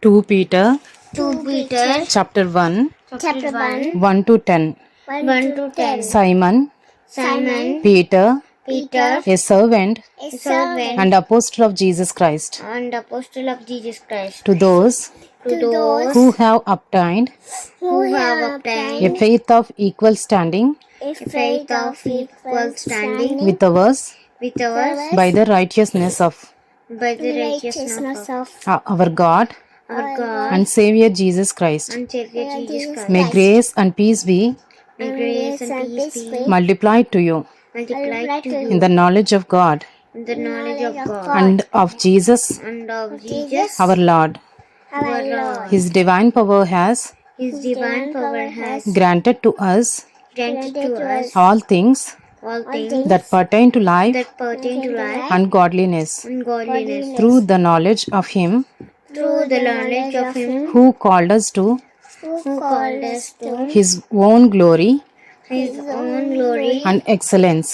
2 Peter 2 Peter chapter 1 chapter 1 1 to 10. 1 to 10. Simon Peter, Peter, a servant a servant and apostle of Jesus Christ, and apostle of Jesus Christ, to those to those who have obtained who have a obtained faith of equal standing a faith of equal standing with ours with ours by the righteousness of by the righteousness of our God our God and Savior Jesus Christ. and Savior Jesus Christ. May grace and peace be May grace and peace be multiplied to you multiplied to in you the knowledge of God in the knowledge of God and of Jesus and of Jesus our Lord. our Lord. His divine power has His divine power has granted to us granted to us all things all things that pertain to life that pertain to life and godliness and godliness through the knowledge of Him through the knowledge of Him who called us to who called us to His own glory His own glory and excellence,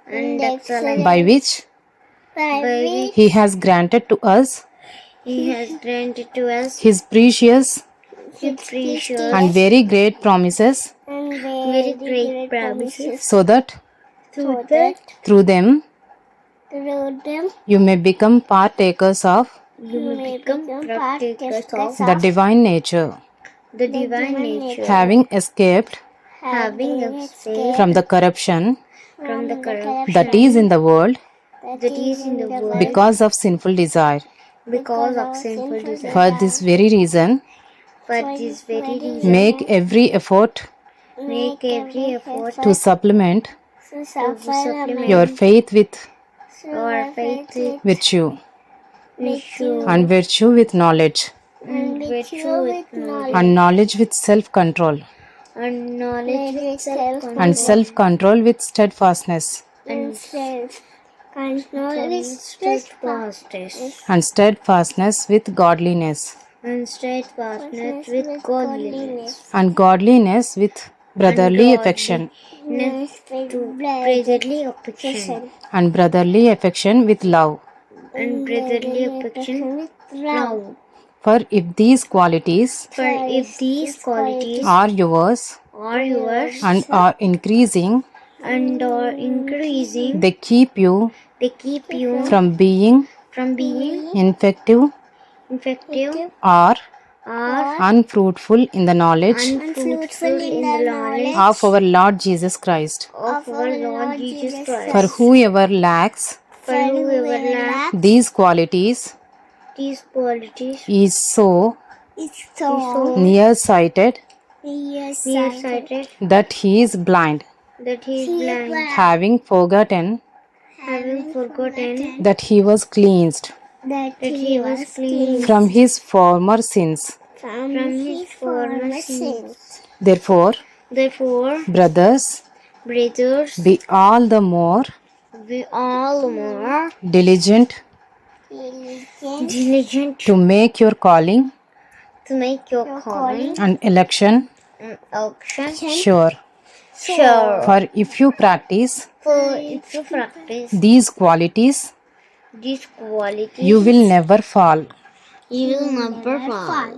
and excellence, by which by which He has granted to us He has granted to us His precious His precious and very great promises, very great promises, so that through that through them through them you may become partakers of you may become partakers of the divine nature, the divine nature, having escaped having escaped from the corruption from the corruption that is in the world that is in the world because of sinful desire. because of sinful desire. For this very reason, For this very reason, make every effort make every effort to supplement to supplement your faith with our faith with virtue, virtue and virtue with knowledge, and virtue with knowledge and knowledge with self-control, and knowledge with self-control and self-control with steadfastness, and self-control with steadfastness and steadfastness with godliness, and steadfastness with godliness and godliness with brotherly affection, to brotherly affection and brotherly affection with love. and brotherly affection with love. For if these qualities For if these qualities are yours are yours and are increasing, and are increasing, they keep you they keep you from being infective or or unfruitful in the knowledge unfruitful in the knowledge of our Lord Jesus Christ. of our Lord Jesus Christ. For whoever lacks For whoever lacks these qualities these qualities is so is so nearsighted nearsighted that he is blind, that he is blind, having forgotten having forgotten that he was cleansed that he was clean from his former sins. from his former sins. Therefore, brothers, Brothers, be all the more be all more diligent diligent to make your calling to make your calling and election and election sure. sure. For if you practice For if you practice these qualities, these qualities, you will never fall. you will never fall.